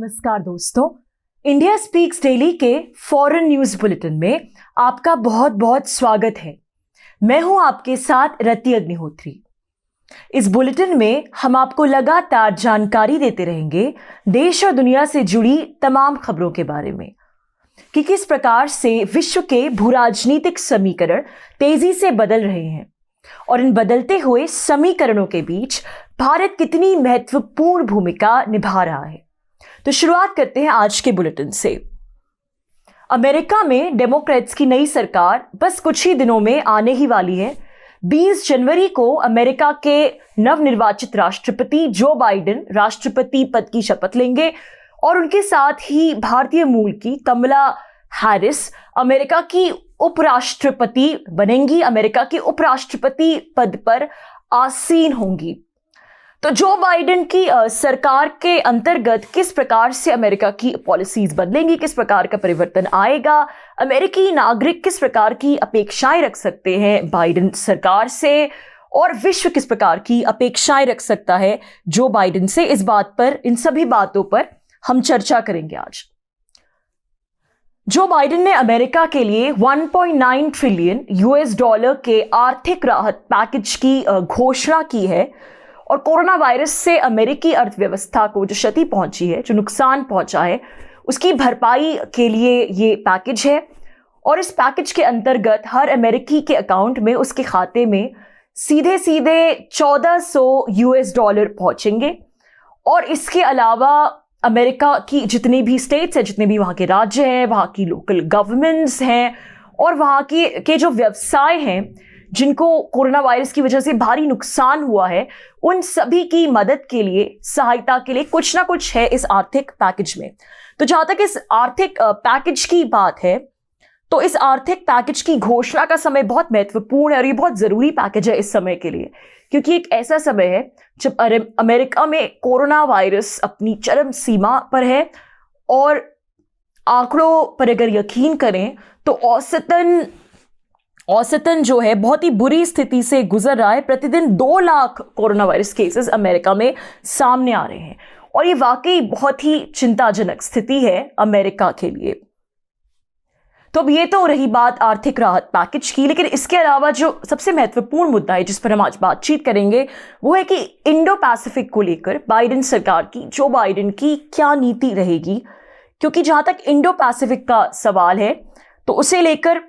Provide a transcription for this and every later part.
नमस्कार दोस्तों, India speaks daily के फॉरेन न्यूज बुलेटिन में आपका बहुत बहुत स्वागत है। मैं हूं आपके साथ रति अग्निहोत्री। इस बुलेटिन में हम आपको लगातार जानकारी देते रहेंगे देश और दुनिया से जुड़ी तमाम खबरों के बारे में कि किस प्रकार से विश्व के भूराजनीतिक समीकरण तेजी से बदल रहे हैं और इन बदलते हुए समीकरणों के बीच भारत कितनी महत्वपूर्ण भूमिका निभा रहा है। तो शुरुआत करते हैं आज के बुलेटिन से। अमेरिका में डेमोक्रेट्स की नई सरकार बस कुछ ही दिनों में आने ही वाली है। 20 जनवरी को अमेरिका के नवनिर्वाचित राष्ट्रपति जो बाइडेन राष्ट्रपति पद की शपथ लेंगे और उनके साथ ही भारतीय मूल की कमला हैरिस अमेरिका की उपराष्ट्रपति बनेंगी, अमेरिका की उपराष्ट्रपति पद पर आसीन होंगी। तो जो बाइडेन की सरकार के अंतर्गत किस प्रकार से अमेरिका की पॉलिसीज बदलेंगी, किस प्रकार का परिवर्तन आएगा, अमेरिकी नागरिक किस प्रकार की अपेक्षाएं रख सकते हैं बाइडेन सरकार से और विश्व किस प्रकार की अपेक्षाएं रख सकता है जो बाइडेन से, इस बात पर, इन सभी बातों पर हम चर्चा करेंगे आज। जो बाइडेन ने अमेरिका के लिए 1.9 ट्रिलियन US$ के आर्थिक राहत पैकेज की घोषणा की है और कोरोना वायरस से अमेरिकी अर्थव्यवस्था को जो क्षति पहुंची है, जो नुकसान पहुंचा है, उसकी भरपाई के लिए ये पैकेज है। और इस पैकेज के अंतर्गत हर अमेरिकी के अकाउंट में, उसके खाते में सीधे सीधे $1400 पहुंचेंगे। और इसके अलावा अमेरिका की जितनी भी स्टेट्स हैं, जितने भी वहाँ के राज्य हैं, वहाँ की लोकल गवर्नमेंट्स हैं और वहाँ के जो व्यवसाय हैं जिनको कोरोना वायरस की वजह से भारी नुकसान हुआ है, उन सभी की मदद के लिए, सहायता के लिए कुछ ना कुछ है इस आर्थिक पैकेज में। तो जहां तक इस आर्थिक पैकेज की बात है, तो इस आर्थिक पैकेज की घोषणा का समय बहुत महत्वपूर्ण है और ये बहुत जरूरी पैकेज है इस समय के लिए, क्योंकि एक ऐसा समय है जब अमेरिका में कोरोना वायरस अपनी चरम सीमा पर है और आंकड़ों पर अगर यकीन करें तो औसतन जो है बहुत ही बुरी स्थिति से गुजर रहा है। प्रतिदिन 2 lakh corona virus cases America में सामने आ रहे हैं और ये वाकई बहुत ही चिंताजनक स्थिति है अमेरिका के लिए। तो अब ये तो रही बात आर्थिक राहत पैकेज की, लेकिन इसके अलावा जो सबसे महत्वपूर्ण मुद्दा है जिस पर हम आज बातचीत करेंगे वो है कि इंडो पैसिफिक को लेकर बाइडेन सरकार की, जो बाइडेन की क्या नीति रहेगी। क्योंकि जहां तक इंडो पैसिफिक का सवाल है तो उसे लेकर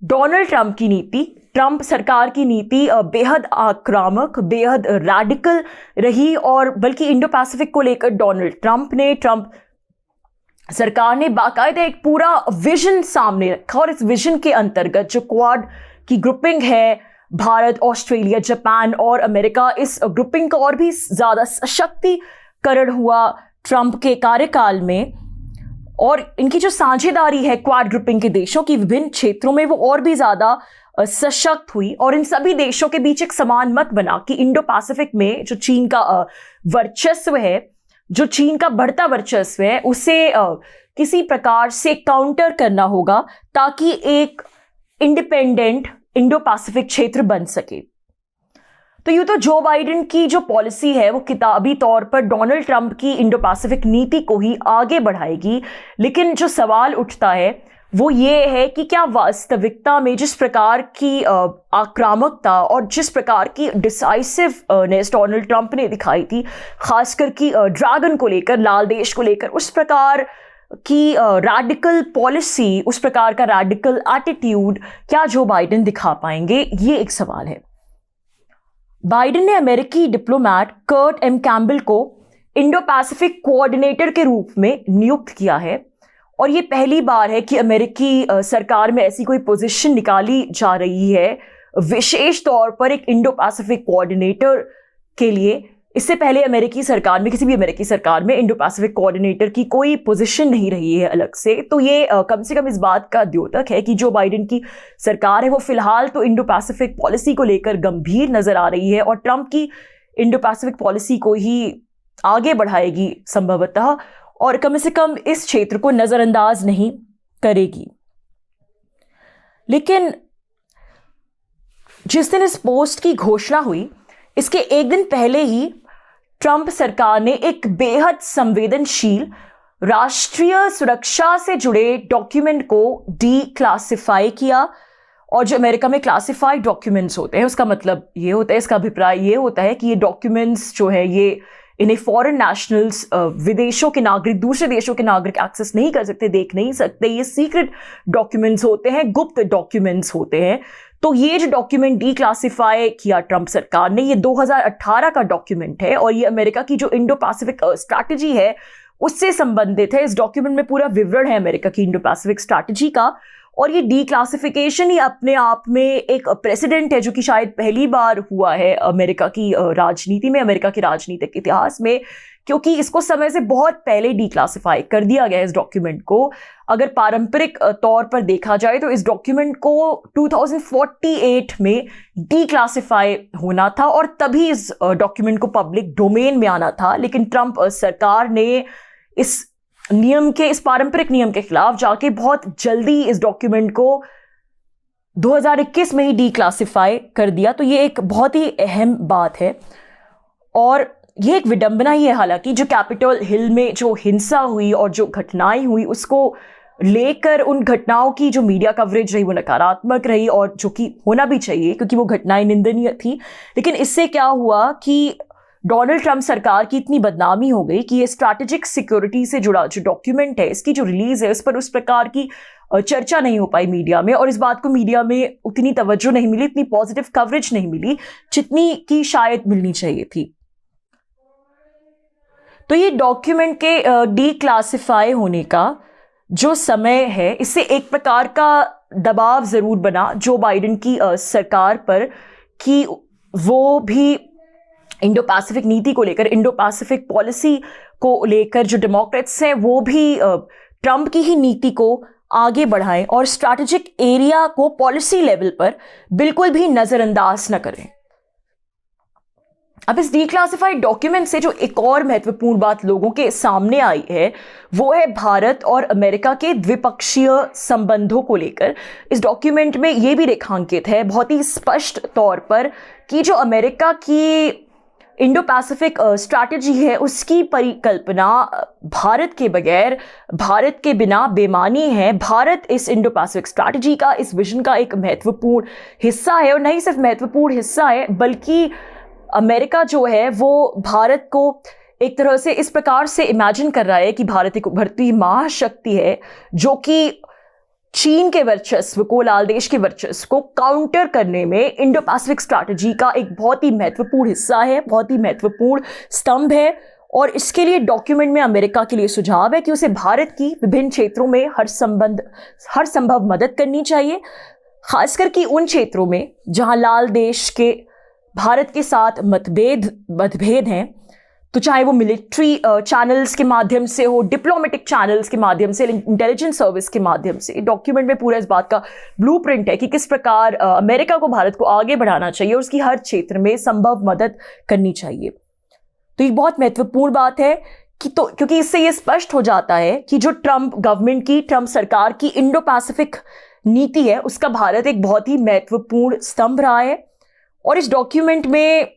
डोनाल्ड ट्रंप की नीति, ट्रंप सरकार की नीति बेहद आक्रामक, बेहद रैडिकल रही और बल्कि इंडो पैसिफिक को लेकर ट्रंप सरकार ने बाकायदा एक पूरा विजन सामने रखा और इस विजन के अंतर्गत जो क्वाड की ग्रुपिंग है, भारत, ऑस्ट्रेलिया, जापान और अमेरिका, इस ग्रुपिंग का और भी ज्यादा सशक्तिकरण हुआ ट्रंप के कार्यकाल में और इनकी जो साझेदारी है क्वाड ग्रुपिंग के देशों की विभिन्न क्षेत्रों में वो और भी ज्यादा सशक्त हुई और इन सभी देशों के बीच एक समान मत बना कि इंडो पैसिफिक में जो चीन का वर्चस्व है, जो चीन का बढ़ता वर्चस्व है, उसे किसी प्रकार से काउंटर करना होगा ताकि एक इंडिपेंडेंट इंडो पैसिफिक क्षेत्र बन सके। तो यूं तो जो बाइडेन की जो पॉलिसी है वो किताबी तौर पर डोनाल्ड ट्रंप की इंडो पैसिफिक नीति को ही आगे बढ़ाएगी, लेकिन जो सवाल उठता है वो ये है कि क्या वास्तविकता में जिस प्रकार की आक्रामकता और जिस प्रकार की डिसाइसिवनेस डोनाल्ड ट्रंप ने दिखाई थी, खासकर की ड्रैगन को लेकर, लाल देश को लेकर, उस प्रकार की रैडिकल पॉलिसी, उस प्रकार का रैडिकल एटीट्यूड क्या जो बाइडेन दिखा पाएंगे, ये एक सवाल है। बाइडेन ने अमेरिकी डिप्लोमैट कर्ट एम कैम्बल को इंडो पैसिफिक कोऑर्डिनेटर के रूप में नियुक्त किया है और ये पहली बार है कि अमेरिकी सरकार में ऐसी कोई पोजीशन निकाली जा रही है विशेष तौर पर एक इंडो पैसिफिक कोऑर्डिनेटर के लिए। इससे पहले अमेरिकी सरकार में, किसी भी अमेरिकी सरकार में इंडो पैसिफिक कोऑर्डिनेटर की कोई पोजीशन नहीं रही है अलग से। तो ये कम से कम इस बात का द्योतक है कि जो बाइडेन की सरकार है वो फिलहाल तो इंडो पैसिफिक पॉलिसी को लेकर गंभीर नजर आ रही है और ट्रंप की इंडो पैसिफिक पॉलिसी को ही आगे बढ़ाएगी संभवतः और कम से कम इस क्षेत्र को नजरअंदाज नहीं करेगी। लेकिन जिस दिन इस पोस्ट की घोषणा हुई, इसके एक दिन पहले ही ट्रंप सरकार ने एक बेहद संवेदनशील राष्ट्रीय सुरक्षा से जुड़े डॉक्यूमेंट को डीक्लासिफाई किया। और जो अमेरिका में क्लासिफाइड डॉक्यूमेंट्स होते हैं उसका मतलब ये होता है, इसका अभिप्राय ये होता है कि ये डॉक्यूमेंट्स जो है ये इन्हें फॉरेन नेशनल्स, विदेशों के नागरिक, दूसरे देशों के नागरिक एक्सेस नहीं कर सकते, देख नहीं सकते। ये सीक्रेट डॉक्यूमेंट्स होते हैं, गुप्त डॉक्यूमेंट्स होते हैं। तो ये जो डॉक्यूमेंट डीक्लासिफाई किया ट्रंप सरकार ने, ये 2018 का डॉक्यूमेंट है और ये अमेरिका की जो इंडो पैसिफिक स्ट्रैटेजी है उससे संबंधित है। इस डॉक्यूमेंट में पूरा विवरण है अमेरिका की इंडो पैसिफिक स्ट्रैटेजी का। और ये डीक्लासिफिकेशन ही अपने आप में एक प्रेसिडेंट है जो कि शायद पहली बार हुआ है अमेरिका की राजनीति में, अमेरिका के राजनीतिक इतिहास में, क्योंकि इसको समय से बहुत पहले डीक्लासिफाई कर दिया गया इस डॉक्यूमेंट को। अगर पारंपरिक तौर पर देखा जाए तो इस डॉक्यूमेंट को 2048 में डीक्लासिफाई होना था और तभी इस डॉक्यूमेंट को पब्लिक डोमेन में आना था। लेकिन ट्रंप सरकार ने इस पारंपरिक नियम के खिलाफ जाके बहुत जल्दी इस डॉक्यूमेंट को 2021 में ही डीक्लासिफाई कर दिया। तो ये एक बहुत ही अहम बात है और ये एक विडंबना ही है हालांकि, जो कैपिटल हिल में जो हिंसा हुई और जो घटनाएं हुई उसको लेकर उन घटनाओं की जो मीडिया कवरेज रही वो नकारात्मक रही, और जो कि होना भी चाहिए क्योंकि वो घटनाएं निंदनीय थी। लेकिन इससे क्या हुआ कि डोनाल्ड ट्रंप सरकार की इतनी बदनामी हो गई कि ये स्ट्रैटेजिक सिक्योरिटी से जुड़ा जो डॉक्यूमेंट है, इसकी जो रिलीज है उस पर उस प्रकार की चर्चा नहीं हो पाई मीडिया में, और इस बात को मीडिया में उतनी तवज्जो नहीं मिली, इतनी पॉजिटिव कवरेज नहीं मिली जितनी की शायद मिलनी चाहिए थी। तो ये डॉक्यूमेंट के डीक्लासिफाई होने का जो समय है, इससे एक प्रकार का दबाव जरूर बना जो बाइडेन की सरकार पर कि वो भी इंडो पैसिफिक नीति को लेकर, इंडो पैसिफिक पॉलिसी को लेकर जो डेमोक्रेट्स हैं वो भी ट्रंप की ही नीति को आगे बढ़ाएं और स्ट्रैटेजिक एरिया को पॉलिसी लेवल पर बिल्कुल भी नजरअंदाज न करें। अब इस डीक्लासिफाइड डॉक्यूमेंट से जो एक और महत्वपूर्ण बात लोगों के सामने आई है वो है भारत और अमेरिका के द्विपक्षीय संबंधों को लेकर। इस डॉक्यूमेंट में यह भी रेखांकित है बहुत ही स्पष्ट तौर पर कि जो अमेरिका की इंडो पैसिफिक स्ट्रैटेजी है उसकी परिकल्पना भारत के बगैर, भारत के बिना बेमानी है। भारत इस इंडो पैसिफिक स्ट्रैटेजी का, इस विजन का एक महत्वपूर्ण हिस्सा है, और नहीं सिर्फ महत्वपूर्ण हिस्सा है बल्कि अमेरिका जो है वो भारत को एक तरह से इस प्रकार से इमेजिन कर रहा है कि भारत एक उभरती महाशक्ति है जो कि चीन के वर्चस्व को, लाल देश के वर्चस्व को काउंटर करने में इंडो पैसिफिक स्ट्रैटेजी का एक बहुत ही महत्वपूर्ण हिस्सा है, बहुत ही महत्वपूर्ण स्तंभ है। और इसके लिए डॉक्यूमेंट में अमेरिका के लिए सुझाव है कि उसे भारत की विभिन्न क्षेत्रों में हर संभव मदद करनी चाहिए, खासकर कि उन क्षेत्रों में जहां लाल देश के भारत के साथ मतभेद हैं, तो चाहे वो मिलिट्री चैनल्स के माध्यम से हो, डिप्लोमेटिक चैनल्स के माध्यम से, इंटेलिजेंस सर्विस के माध्यम से। डॉक्यूमेंट में पूरा इस बात का ब्लूप्रिंट है कि किस प्रकार अमेरिका को भारत को आगे बढ़ाना चाहिए और उसकी हर क्षेत्र में संभव मदद करनी चाहिए। तो ये बहुत महत्वपूर्ण बात है कि क्योंकि इससे ये स्पष्ट हो जाता है कि जो ट्रंप गवर्नमेंट की, ट्रंप सरकार की इंडो पैसिफिक नीति है उसका भारत एक बहुत ही महत्वपूर्ण स्तंभ रहा है। और इस डॉक्यूमेंट में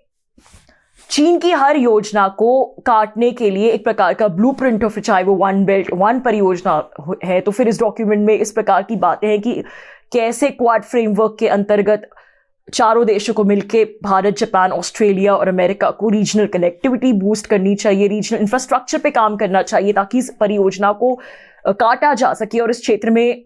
चीन की हर योजना को काटने के लिए एक प्रकार का ब्लूप्रिंट हो, चाहे वो वन बेल्ट वन परियोजना है, तो फिर इस डॉक्यूमेंट में इस प्रकार की बातें हैं कि कैसे क्वाड फ्रेमवर्क के अंतर्गत चारों देशों को मिलकर भारत, जापान, ऑस्ट्रेलिया और अमेरिका को रीजनल कनेक्टिविटी बूस्ट करनी चाहिए, रीजनल इंफ्रास्ट्रक्चर पे काम करना चाहिए ताकि इस परियोजना को काटा जा सके और इस क्षेत्र में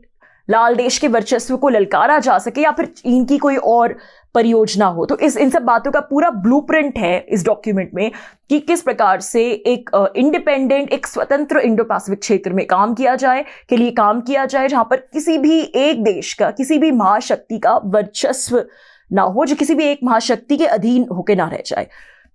लाल देश के वर्चस्व को ललकारा जा सके, या फिर चीन की कोई और परियोजना हो। तो इन सब बातों का पूरा ब्लूप्रिंट है इस डॉक्यूमेंट में कि किस प्रकार से एक इंडिपेंडेंट, एक स्वतंत्र इंडो पैसिफिक क्षेत्र में काम किया जाए, जहां पर किसी भी एक देश का, किसी भी महाशक्ति का वर्चस्व ना हो, जो किसी भी एक महाशक्ति के अधीन होकर ना रह जाए।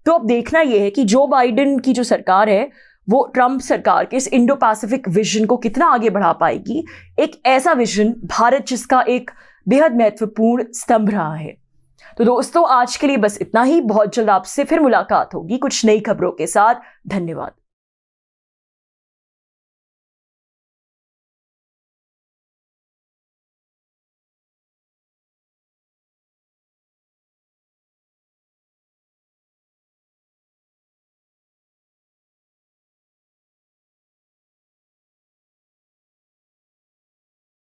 तो अब देखना यह है कि जो बाइडेन की जो सरकार है वो ट्रंप सरकार के इस इंडो पैसिफिक विजन को कितना आगे बढ़ा पाएगी। एक ऐसा विजन भारत जिसका एक बेहद महत्वपूर्ण स्तंभ रहा है। तो दोस्तों आज के लिए बस इतना ही। बहुत जल्द आपसे फिर मुलाकात होगी कुछ नई खबरों के साथ। धन्यवाद।